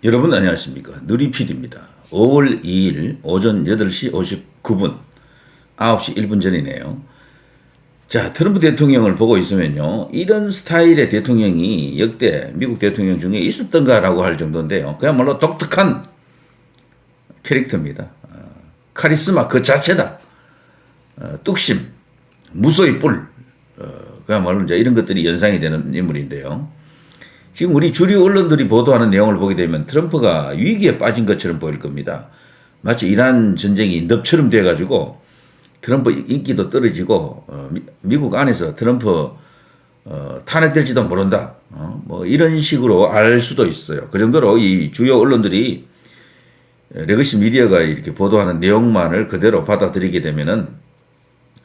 여러분 안녕하십니까. 누리PD입니다. 5월 2일 오전 8시 59분 9시 1분 전이네요. 자, 트럼프 대통령을 보고 있으면요, 이런 스타일의 대통령이 역대 미국 대통령 중에 있었던가라고 할 정도인데요. 그야말로 독특한 캐릭터입니다. 카리스마 그 자체다. 뚝심, 무소의 뿔, 그야말로 이제 이런 것들이 연상이 되는 인물인데요. 지금 우리 주류 언론들이 보도하는 내용을 보게 되면 트럼프가 위기에 빠진 것처럼 보일 겁니다. 마치 이란 전쟁이 늪처럼 돼가지고 트럼프 인기도 떨어지고 미국 안에서 트럼프 탄핵될지도 모른다. 뭐 이런 식으로 알 수도 있어요. 그 정도로 이 주요 언론들이 레거시 미디어가 이렇게 보도하는 내용만을 그대로 받아들이게 되면은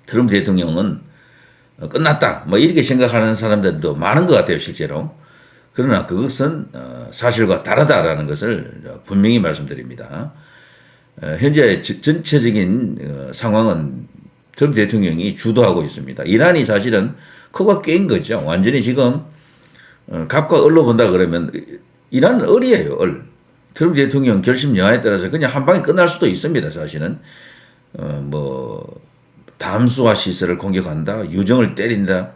트럼프 대통령은 끝났다. 뭐 이렇게 생각하는 사람들도 많은 것 같아요, 실제로. 그러나 그것은 사실과 다르다라는 것을 분명히 말씀드립니다. 현재 전체적인 상황은 트럼프 대통령이 주도하고 있습니다. 이란이 사실은 코가 꿰인 거죠. 완전히 지금 갑과 을로 본다 그러면 이란은 을이에요, 을. 트럼프 대통령 결심 여하에 따라서 그냥 한 방에 끝날 수도 있습니다, 사실은. 뭐 담수화 시설을 공격한다, 유정을 때린다,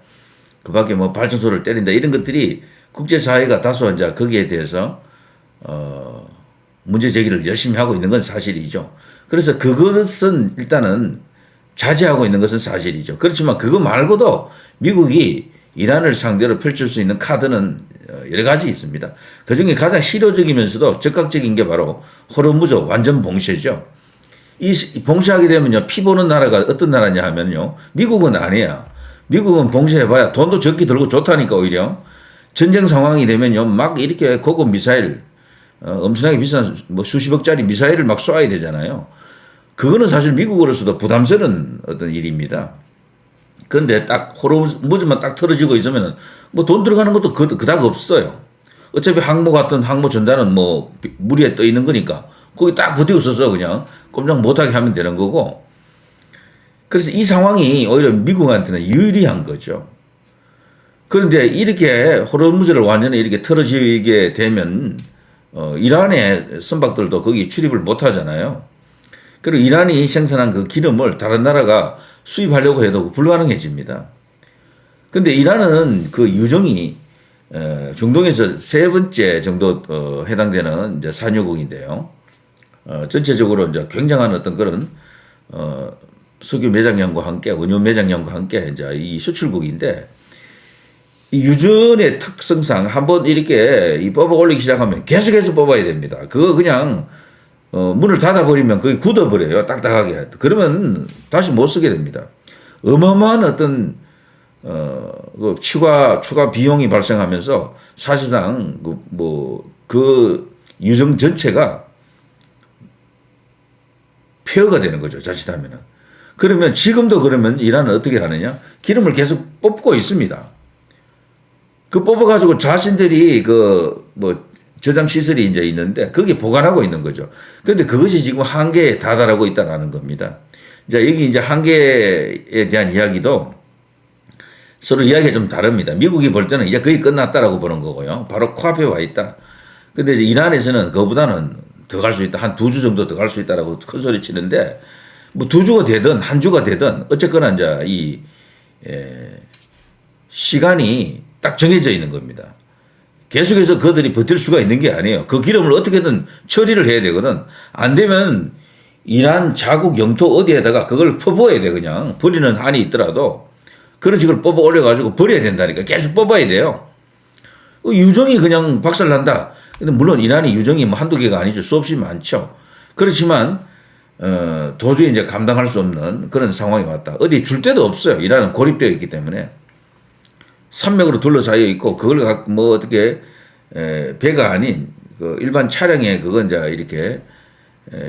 그 밖에 뭐 발전소를 때린다, 이런 것들이 국제사회가 다소 이제 거기에 대해서 문제 제기를 열심히 하고 있는 건 사실이죠. 그래서 그것은 일단은 자제하고 있는 것은 사실이죠. 그렇지만 그거 말고도 미국이 이란을 상대로 펼칠 수 있는 카드는 여러 가지 있습니다. 그중에 가장 실효적이면서도 적극적인 게 바로 호르무즈 완전 봉쇄죠. 이 봉쇄하게 되면요, 피 보는 나라가 어떤 나라냐 하면요, 미국은 아니야. 미국은 봉쇄해봐야 돈도 적게 들고 좋다니까. 오히려 전쟁 상황이 되면요, 막 이렇게 고급 미사일, 엄청나게 비싼 뭐 수십억짜리 미사일을 막 쏴야 되잖아요. 그거는 사실 미국으로서도 부담스러운 어떤 일입니다. 그런데 딱 호르무즈만 딱 틀어지고 있으면은 뭐 돈 들어가는 것도 그닥 없어요. 어차피 항모 같은 항모 전단은 뭐 물 위에 떠 있는 거니까 거기 딱 버티고 있어서 그냥 꼼짝 못하게 하면 되는 거고. 그래서 이 상황이 오히려 미국한테는 유리한 거죠. 그런데 이렇게 호르무즈를 완전히 이렇게 틀어지게 되면 이란의 선박들도 거기 출입을 못 하잖아요. 그리고 이란이 생산한 그 기름을 다른 나라가 수입하려고 해도 불가능해집니다. 그런데 이란은 그 유정이 중동에서 세 번째 정도 해당되는 이제 산유국인데요. 전체적으로 이제 굉장한 어떤 그런 석유 매장량과 함께 원유 매장량과 함께 이제 이 수출국인데, 이 유전의 특성상 한번 이렇게 뽑아 올리기 시작하면 계속해서 뽑아야 됩니다. 그거 그냥 문을 닫아버리면 거의 굳어버려요. 딱딱하게. 그러면 다시 못 쓰게 됩니다. 어마어마한 어떤 추가 비용이 발생하면서 사실상 그 유정 전체가 폐허가 되는 거죠, 자칫하면은. 그러면 지금도 그러면 이란은 어떻게 하느냐? 기름을 계속 뽑고 있습니다. 그 뽑아가지고 자신들이 저장 시설이 이제 있는데 거기에 보관하고 있는 거죠. 그런데 그것이 지금 한계에 다다르고 있다는 겁니다. 자, 여기 이제 한계에 대한 이야기도 서로 이야기가 좀 다릅니다. 미국이 볼 때는 이제 거의 끝났다라고 보는 거고요. 바로 코앞에 와 있다. 근데 이제 이란에서는 그거보다는 더 갈 수 있다. 한 2주 정도 더 갈 수 있다라고 큰 소리 치는데, 뭐 2주가 되든 한 주가 되든 어쨌거나 이제 이 시간이 딱 정해져 있는 겁니다. 계속해서 그들이 버틸 수가 있는 게 아니에요. 그 기름을 어떻게든 처리를 해야 되거든. 안 되면 이란 자국 영토 어디에다가 그걸 퍼부어야 돼. 그냥 버리는 한이 있더라도 그런 식으로 뽑아 올려가지고 버려야 된다니까. 계속 뽑아야 돼요. 유정이 그냥 박살난다. 근데 물론 이란이 유정이 뭐 한두 개가 아니죠. 수없이 많죠. 그렇지만 도저히 이제 감당할 수 없는 그런 상황이 왔다. 어디 줄 데도 없어요. 이란은 고립되어 있기 때문에. 산맥으로 둘러싸여 있고, 그걸 뭐 어떻게 배가 아닌 그 일반 차량에 그건 이제 이렇게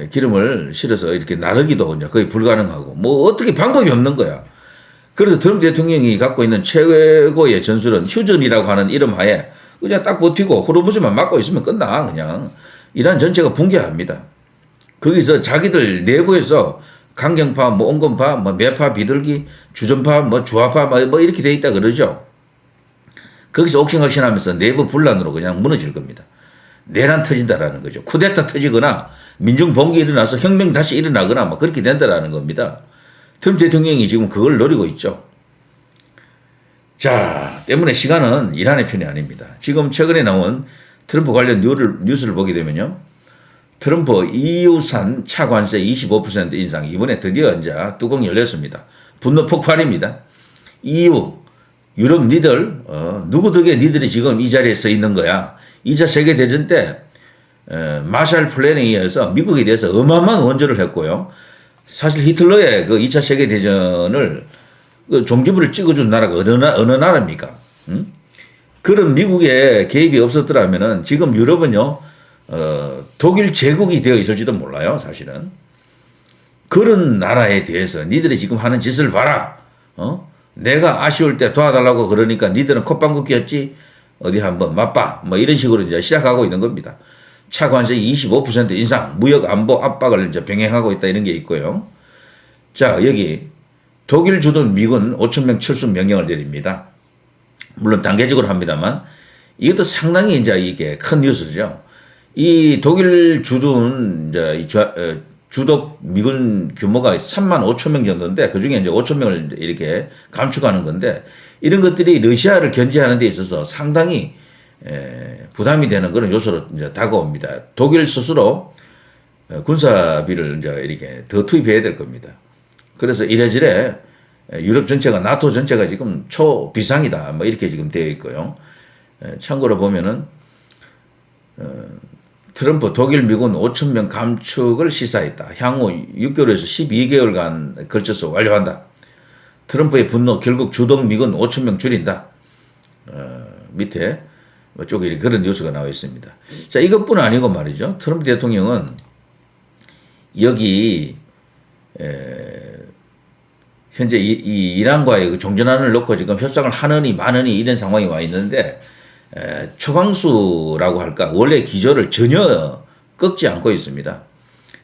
기름을 실어서 이렇게 나르기도 이제 거의 불가능하고, 뭐 어떻게 방법이 없는 거야. 그래서 트럼프 대통령이 갖고 있는 최고의 전술은 휴전이라고 하는 이름 하에 그냥 딱 버티고 호르무즈만 막고 있으면 끝나. 그냥 이란 전체가 붕괴합니다. 거기서 자기들 내부에서 강경파, 뭐 온건파, 뭐 매파, 비둘기, 주전파, 뭐 주화파, 뭐 이렇게 돼 있다 그러죠. 거기서 옥신각신하면서 내부 분란으로 그냥 무너질 겁니다. 내란 터진다라는 거죠. 쿠데타 터지거나 민중 봉기 일어나서 혁명 다시 일어나거나 막 그렇게 된다라는 겁니다. 트럼프 대통령이 지금 그걸 노리고 있죠. 자, 때문에 시간은 이란의 편이 아닙니다. 지금 최근에 나온 트럼프 관련 뉴스를 보게 되면요. 트럼프 EU산 차 관세 25% 인상, 이번에 드디어 이제 뚜껑 열렸습니다. 분노 폭발입니다. EU, 유럽 니들, 누구 덕에 니들이 지금 이 자리에 서 있는 거야. 2차 세계대전 때 마샬 플랜에 의해서 미국에 대해서 어마어마한 원조를 했고요. 사실 히틀러의 그 2차 세계대전을 그 종지부를 찍어준 나라가 어느 나라입니까? 응? 그런 미국의 개입이 없었더라면은 지금 유럽은요, 독일 제국이 되어 있을지도 몰라요, 사실은. 그런 나라에 대해서 니들이 지금 하는 짓을 봐라. 내가 아쉬울 때 도와달라고 그러니까 니들은 콧방귀 뀌었지? 어디 한번 맛봐. 뭐 이런 식으로 이제 시작하고 있는 겁니다. 차 관세 25% 인상, 무역 안보 압박을 이제 병행하고 있다 이런 게 있고요. 자, 여기 독일 주둔 미군 5,000명 철수 명령을 내립니다. 물론 단계적으로 합니다만 이것도 상당히 이제 이게 큰 뉴스죠. 이 독일 주둔 이제 주독 미군 규모가 35,000명 정도인데 그 중에 이제 5,000명을 이렇게 감축하는 건데 이런 것들이 러시아를 견제하는 데 있어서 상당히 부담이 되는 그런 요소로 이제 다가옵니다. 독일 스스로 군사비를 이제 이렇게 더 투입해야 될 겁니다. 그래서 이래저래 유럽 전체가 나토 전체가 지금 초비상이다 뭐 이렇게 지금 되어 있고요. 참고로 보면은 트럼프 독일 미군 5,000명 감축을 시사했다. 향후 6개월에서 12개월간 걸쳐서 완료한다. 트럼프의 분노 결국 주동 미군 5,000명 줄인다. 밑에 쪽에 그런 뉴스가 나와 있습니다. 자, 이것뿐 아니고 말이죠. 트럼프 대통령은 여기 현재 이 이란과의 그 종전안을 놓고 지금 협상을 하느니 마느니 이런 상황이 와 있는데 초강수라고 할까 원래 기조를 전혀 꺾지 않고 있습니다.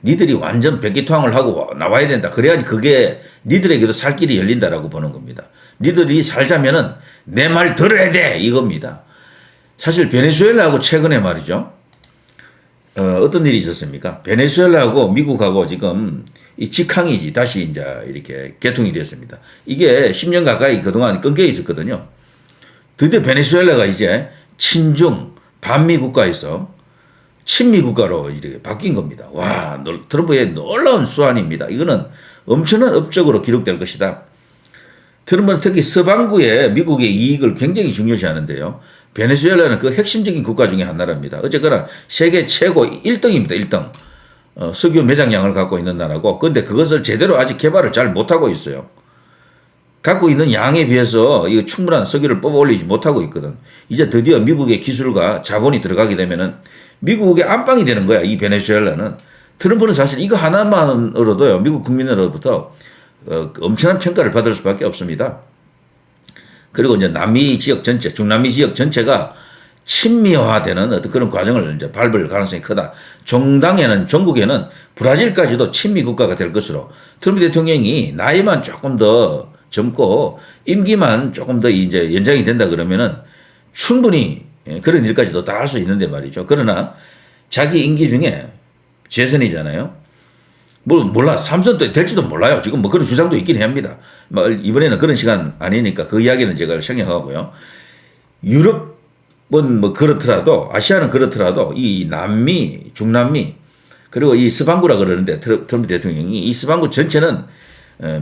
니들이 완전 백기투항을 하고 나와야 된다. 그래야지 그게 니들에게도 살 길이 열린다라고 보는 겁니다. 니들이 살자면은 내 말 들어야 돼 이겁니다. 사실 베네수엘라하고 최근에 말이죠. 어떤 일이 있었습니까? 베네수엘라하고 미국하고 지금 이 직항이 다시 이제 이렇게 개통이 됐습니다. 이게 10년 가까이 그동안 끊겨 있었거든요. 드디어 베네수엘라가 이제 친중 반미 국가에서 친미 국가로 이렇게 바뀐 겁니다. 와, 트럼프의 놀라운 수완입니다. 이거는 엄청난 업적으로 기록될 것이다. 트럼프는 특히 서방구의 미국의 이익을 굉장히 중요시 하는데요. 베네수엘라는 그 핵심적인 국가 중에 한 나라입니다. 어쨌거나 세계 최고 1등입니다. 1등. 석유 매장량을 갖고 있는 나라고, 근데 그것을 제대로 아직 개발을 잘 못하고 있어요. 갖고 있는 양에 비해서 이거 충분한 석유를 뽑아 올리지 못하고 있거든. 이제 드디어 미국의 기술과 자본이 들어가게 되면은 미국의 안방이 되는 거야, 이 베네수엘라는. 트럼프는 사실 이거 하나만으로도요, 미국 국민으로부터 엄청난 평가를 받을 수밖에 없습니다. 그리고 이제 남미 지역 전체, 중남미 지역 전체가 친미화되는 어떤 그런 과정을 이제 밟을 가능성이 크다. 전국에는 브라질까지도 친미 국가가 될 것으로 트럼프 대통령이 나이만 조금 더 젊고 임기만 조금 더 이제 연장이 된다 그러면은 충분히 그런 일까지도 다 할 수 있는데 말이죠. 그러나 자기 임기 중에 재선이잖아요. 몰라. 삼선도 될지도 몰라요. 지금 뭐 그런 주장도 있긴 합니다. 이번에는 그런 시간 아니니까 그 이야기는 제가 생략하고요. 유럽은 뭐 그렇더라도, 아시아는 그렇더라도 이 남미, 중남미, 그리고 이 서방구라 그러는데 트럼프 대통령이 이 서방구 전체는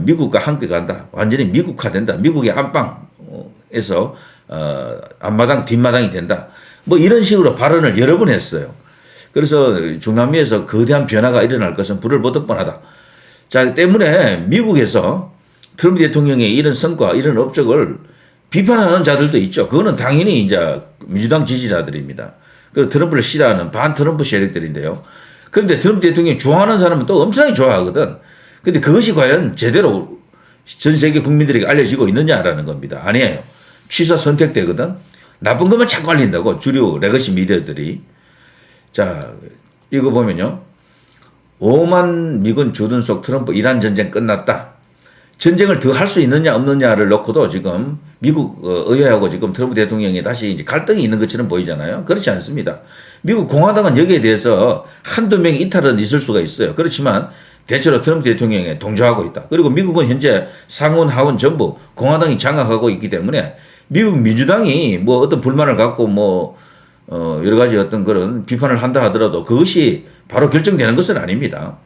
미국과 함께 간다. 완전히 미국화된다. 미국의 안방에서 앞마당, 뒷마당이 된다. 뭐 이런 식으로 발언을 여러 번 했어요. 그래서 중남미에서 거대한 변화가 일어날 것은 불을 보듯 뻔하다. 자, 때문에 미국에서 트럼프 대통령의 이런 성과, 이런 업적을 비판하는 자들도 있죠. 그거는 당연히 이제 민주당 지지자들입니다. 그리고 트럼프를 싫어하는 반 트럼프 세력들인데요. 그런데 트럼프 대통령이 좋아하는 사람은 또 엄청나게 좋아하거든. 근데 그것이 과연 제대로 전 세계 국민들에게 알려지고 있느냐라는 겁니다. 아니에요. 취사 선택되거든. 나쁜 것만 자꾸 알린다고, 주류 레거시 미디어들이. 자, 이거 보면요. 5만 미군 주둔 속 트럼프 이란 전쟁 끝났다. 전쟁을 더 할 수 있느냐 없느냐를 놓고도 지금 미국 의회하고 지금 트럼프 대통령이 다시 이제 갈등이 있는 것처럼 보이잖아요. 그렇지 않습니다. 미국 공화당은 여기에 대해서 한두 명의 이탈은 있을 수가 있어요. 그렇지만 대체로 트럼프 대통령에 동조하고 있다. 그리고 미국은 현재 상원, 하원 전부 공화당이 장악하고 있기 때문에 미국 민주당이 뭐 어떤 불만을 갖고 뭐 여러 가지 어떤 그런 비판을 한다 하더라도 그것이 바로 결정되는 것은 아닙니다.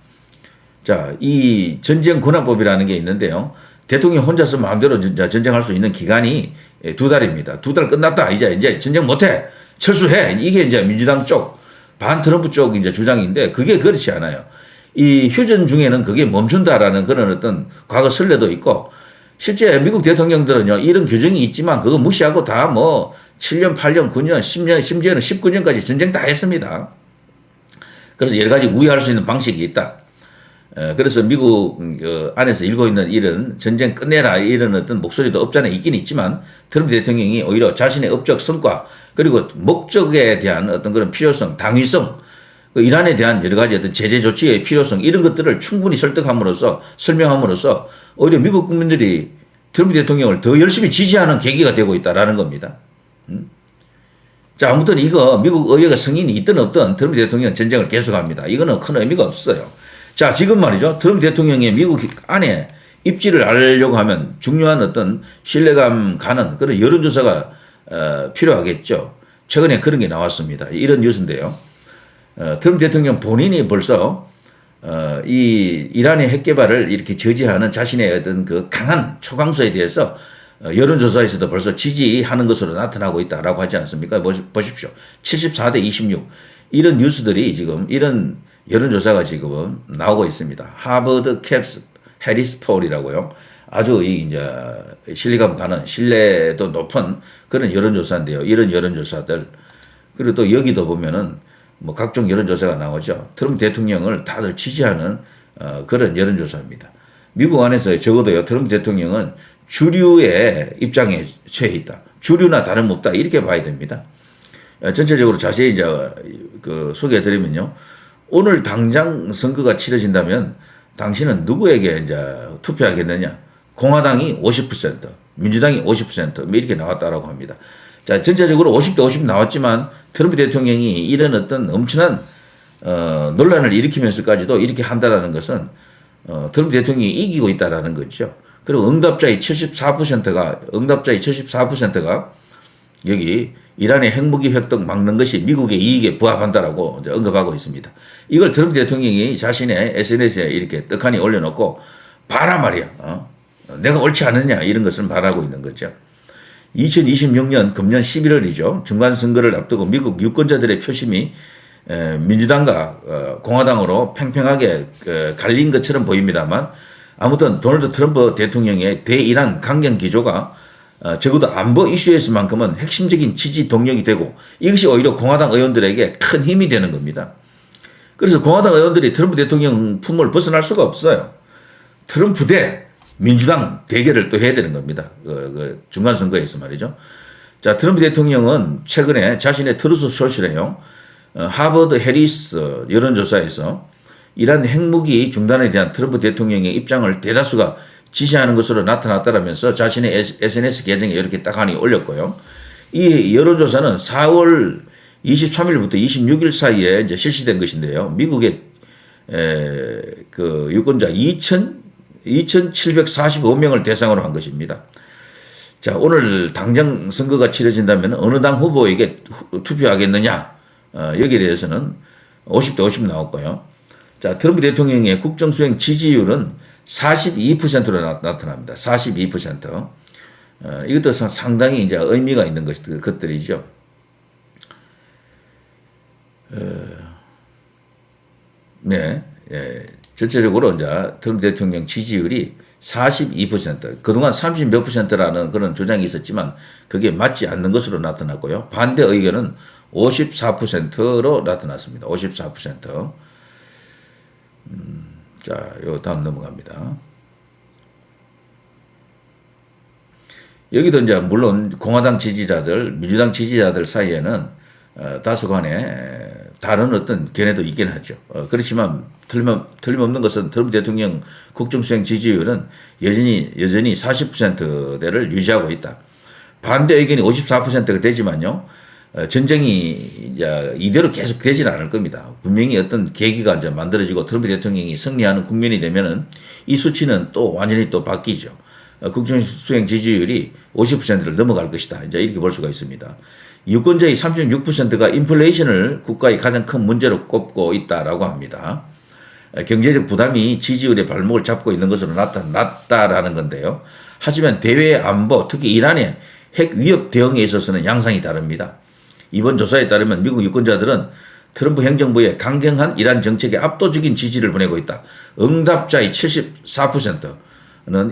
자, 이 전쟁 권한법이라는 게 있는데요. 대통령 혼자서 마음대로 전쟁할 수 있는 기간이 2달입니다. 2달 끝났다. 이제 전쟁 못해. 철수해. 이게 이제 민주당 쪽, 반 트럼프 쪽 이제 주장인데 그게 그렇지 않아요. 이 휴전 중에는 그게 멈춘다라는 그런 어떤 과거 선례도 있고 실제 미국 대통령들은요, 이런 규정이 있지만 그거 무시하고 다 뭐 7년, 8년, 9년, 10년, 심지어는 19년까지 전쟁 다 했습니다. 그래서 여러 가지 우회할 수 있는 방식이 있다. 그래서 미국 안에서 일고 있는 이런 전쟁 끝내라 이런 어떤 목소리도 없잖아 있긴 있지만 트럼프 대통령이 오히려 자신의 업적 성과 그리고 목적에 대한 어떤 그런 필요성, 당위성, 이란에 대한 여러 가지 어떤 제재 조치의 필요성 이런 것들을 충분히 설득함으로써 설명함으로써 오히려 미국 국민들이 트럼프 대통령을 더 열심히 지지하는 계기가 되고 있다라는 겁니다. 자, 아무튼 이거 미국 의회가 승인이 있든 없든 트럼프 대통령 전쟁을 계속합니다. 이거는 큰 의미가 없어요. 자, 지금 말이죠. 트럼프 대통령이 미국 안에 입지를 알려고 하면 중요한 어떤 신뢰감 가는 그런 여론조사가 필요하겠죠. 최근에 그런 게 나왔습니다. 이런 뉴스인데요. 트럼프 대통령 본인이 벌써 이 이란의 핵 개발을 이렇게 저지하는 자신의 어떤 그 강한 초강수에 대해서 여론조사에서도 벌써 지지하는 것으로 나타나고 있다라고 하지 않습니까? 보십시오. 74대 26. 이런 뉴스들이 지금 이런 여론조사가 지금 나오고 있습니다. 하버드 캡스 해리스 폴이라고요. 아주 이제 신뢰감 가는 신뢰도 높은 그런 여론조사인데요. 이런 여론조사들 그리고 또 여기도 보면은 뭐 각종 여론조사가 나오죠. 트럼프 대통령을 다들 지지하는 그런 여론조사입니다. 미국 안에서 적어도요. 트럼프 대통령은 주류의 입장에 처해 있다. 주류나 다름없다. 이렇게 봐야 됩니다. 전체적으로 자세히 이제 소개해드리면요. 오늘 당장 선거가 치러진다면 당신은 누구에게 이제 투표하겠느냐? 공화당이 50%, 민주당이 50% 뭐 이렇게 나왔다라고 합니다. 자, 전체적으로 50대 50 나왔지만 트럼프 대통령이 이런 어떤 엄청난 논란을 일으키면서까지도 이렇게 한다라는 것은 트럼프 대통령이 이기고 있다라는 거죠. 그리고 응답자의 74%가 여기 이란의 핵무기 획득 막는 것이 미국의 이익에 부합한다라고 이제 언급하고 있습니다. 이걸 트럼프 대통령이 자신의 SNS에 이렇게 떡하니 올려놓고 봐라 말이야. 내가 옳지 않느냐 이런 것을 말하고 있는 거죠. 2026년 금년 11월이죠. 중간선거를 앞두고 미국 유권자들의 표심이 민주당과 공화당으로 팽팽하게 갈린 것처럼 보입니다만 아무튼 도널드 트럼프 대통령의 대이란 강경 기조가 적어도 안보 이슈에서만큼은 핵심적인 지지 동력이 되고 이것이 오히려 공화당 의원들에게 큰 힘이 되는 겁니다. 그래서 공화당 의원들이 트럼프 대통령 품을 벗어날 수가 없어요. 트럼프 대 민주당 대결을 또 해야 되는 겁니다. 중간선거에서 말이죠. 자, 트럼프 대통령은 최근에 자신의 트루스 소셜에요. 하버드 해리스 여론조사에서 이란 핵무기 중단에 대한 트럼프 대통령의 입장을 대다수가 지지하는 것으로 나타났다라면서 자신의 SNS 계정에 이렇게 딱하니 올렸고요. 이 여론조사는 4월 23일부터 26일 사이에 이제 실시된 것인데요. 미국의 유권자 2,745명을 대상으로 한 것입니다. 자, 오늘 당장 선거가 치러진다면 어느 당 후보에게 투표하겠느냐? 여기에 대해서는 50대 50 나왔고요. 자, 트럼프 대통령의 국정수행 지지율은 42%로 나타납니다. 42%. 이것도 상당히 이제 의미가 있는 것들이죠. 네. 예. 전체적으로 이제 트럼프 대통령 지지율이 42%, 그동안 30 몇 %라는 그런 주장이 있었지만 그게 맞지 않는 것으로 나타났고요. 반대 의견은 54%로 나타났습니다. 54%. 자, 요 다음 넘어갑니다. 여기도 이제 물론 공화당 지지자들, 민주당 지지자들 사이에는 다소간의 다른 어떤 견해도 있긴 하죠. 그렇지만 틀림없는 것은 트럼프 대통령 국정수행 지지율은 여전히 40%대를 유지하고 있다. 반대 의견이 54%가 되지만요. 전쟁이 이제 이대로 계속 되지는 않을 겁니다. 분명히 어떤 계기가 이제 만들어지고 트럼프 대통령이 승리하는 국면이 되면은 이 수치는 또 완전히 또 바뀌죠. 국정수행 지지율이 50%를 넘어갈 것이다. 이제 이렇게 볼 수가 있습니다. 유권자의 36%가 인플레이션을 국가의 가장 큰 문제로 꼽고 있다라고 합니다. 경제적 부담이 지지율의 발목을 잡고 있는 것으로 나타났다라는 건데요. 하지만 대외 안보, 특히 이란의 핵 위협 대응에 있어서는 양상이 다릅니다. 이번 조사에 따르면 미국 유권자들은 트럼프 행정부의 강경한 이란 정책에 압도적인 지지를 보내고 있다. 응답자의 74%는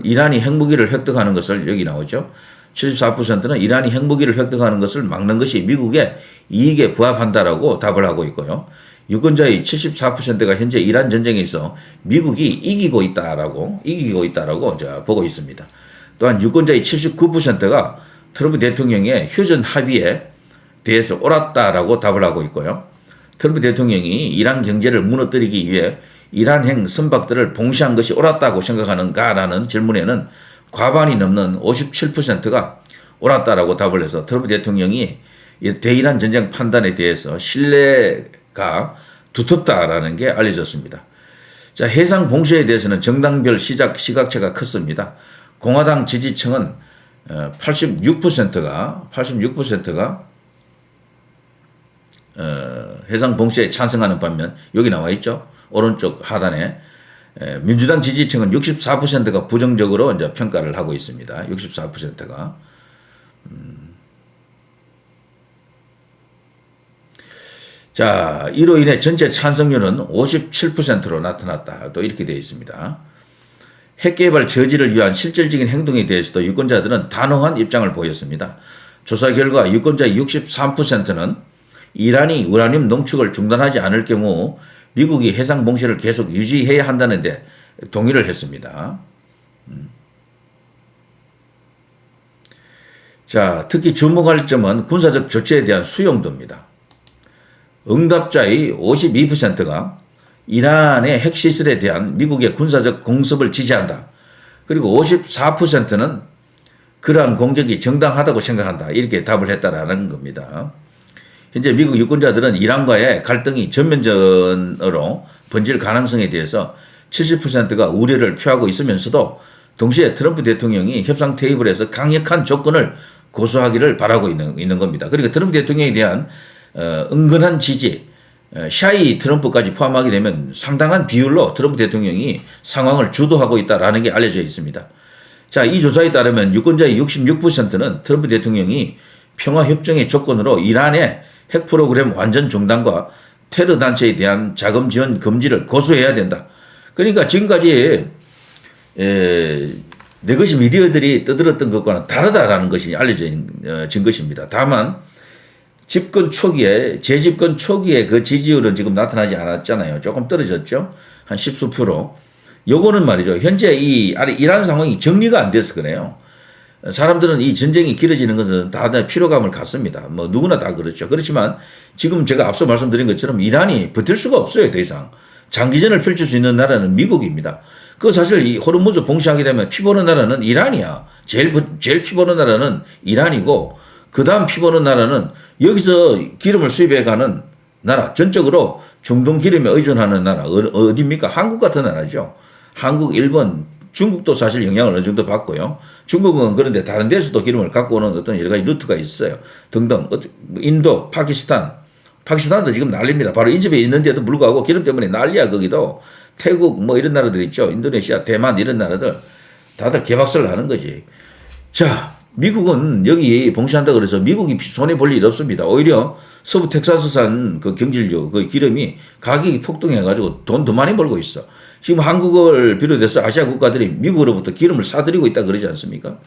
이란이 핵무기를 획득하는 것을, 여기 나오죠. 74%는 이란이 핵무기를 획득하는 것을 막는 것이 미국의 이익에 부합한다라고 답을 하고 있고요. 유권자의 74%가 현재 이란 전쟁에 있어 미국이 이기고 있다라고 보고 있습니다. 또한 유권자의 79%가 트럼프 대통령의 휴전 합의에 대해서 옳았다라고 답을 하고 있고요. 트럼프 대통령이 이란 경제를 무너뜨리기 위해 이란 핵 선박들을 봉쇄한 것이 옳았다고 생각하는가라는 질문에는 과반이 넘는 57%가 옳았다라고 답을 해서 트럼프 대통령이 대이란 전쟁 판단에 대해서 신뢰가 두텁다라는 게 알려졌습니다. 자, 해상 봉쇄에 대해서는 정당별 시각차가 컸습니다. 공화당 지지층은 86%가 해상 봉쇄에 찬성하는 반면 여기 나와 있죠. 오른쪽 하단에 민주당 지지층은 64%가 부정적으로 이제 평가를 하고 있습니다. 64%가. 자, 이로 인해 전체 찬성률은 57%로 나타났다. 또 이렇게 되어 있습니다. 핵개발 저지를 위한 실질적인 행동에 대해서도 유권자들은 단호한 입장을 보였습니다. 조사 결과 유권자의 63%는 이란이 우라늄 농축을 중단하지 않을 경우 미국이 해상 봉쇄를 계속 유지해야 한다는 데 동의를 했습니다. 자, 특히 주목할 점은 군사적 조치에 대한 수용도입니다. 응답자의 52%가 이란의 핵시설에 대한 미국의 군사적 공습을 지지한다. 그리고 54%는 그러한 공격이 정당하다고 생각한다. 이렇게 답을 했다라는 겁니다. 현재 미국 유권자들은 이란과의 갈등이 전면전으로 번질 가능성에 대해서 70%가 우려를 표하고 있으면서도 동시에 트럼프 대통령이 협상 테이블에서 강력한 조건을 고수하기를 바라고 있는 겁니다. 그러니까 트럼프 대통령에 대한 은근한 지지, 샤이 트럼프까지 포함하게 되면 상당한 비율로 트럼프 대통령이 상황을 주도하고 있다는 게 알려져 있습니다. 자, 이 조사에 따르면 유권자의 66%는 트럼프 대통령이 평화협정의 조건으로 이란의 핵 프로그램 완전 중단과 테러 단체에 대한 자금 지원 금지를 고수해야 된다. 그러니까 지금까지 레거시 미디어들이 떠들었던 것과는 다르다라는 것이 알려진 것입니다. 다만 집권 초기에, 재집권 초기에 그 지지율은 지금 나타나지 않았잖아요. 조금 떨어졌죠. 한 10수 %. 요거는 말이죠. 현재 이란 상황이 정리가 안 돼서 그래요. 사람들은 이 전쟁이 길어지는 것은 다들 피로감을 갖습니다. 뭐 누구나 다 그렇죠. 그렇지만 지금 제가 앞서 말씀드린 것처럼 이란이 버틸 수가 없어요. 더 이상. 장기전을 펼칠 수 있는 나라는 미국입니다. 그 사실 이 호르무즈 봉쇄하게 되면 피보는 나라는 이란이야. 제일 피보는 나라는 이란이고 그 다음 피보는 나라는 여기서 기름을 수입해 가는 나라, 전적으로 중동 기름에 의존하는 나라, 어디입니까? 한국 같은 나라죠. 한국, 일본, 중국도 사실 영향을 어느 정도 받고요. 중국은 그런데 다른 데서도 기름을 갖고 오는 어떤 여러 가지 루트가 있어요. 등등. 인도, 파키스탄도 지금 난립니다. 바로 인접해 있는데도 불구하고 기름 때문에 난리야, 거기도. 태국, 뭐 이런 나라들 있죠. 인도네시아, 대만 이런 나라들. 다들 개박살을 하는 거지. 자, 미국은 여기 봉쇄한다 그래서 미국이 손해볼 일 없습니다. 오히려 서부 텍사스산 그 경질유, 그 기름이 가격이 폭등해가지고 돈 더 많이 벌고 있어. 지금 한국을 비롯해서 아시아 국가들이 미국으로부터 기름을 사들이고 있다 그러지 않습니까?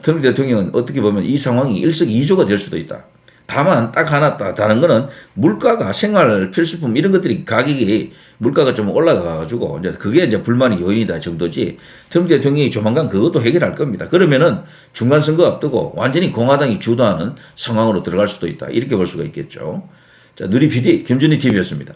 트럼프 대통령은 어떻게 보면 이 상황이 일석이조가 될 수도 있다. 다만 딱 하나 다른 거는 물가가 생활 필수품 이런 것들이 가격이 물가가 좀 올라가가지고 이제 그게 이제 불만의 요인이다 정도지. 트럼프 대통령이 조만간 그것도 해결할 겁니다. 그러면은 중간 선거 앞두고 완전히 공화당이 주도하는 상황으로 들어갈 수도 있다. 이렇게 볼 수가 있겠죠. 자, 누리 PD 김준희 TV였습니다.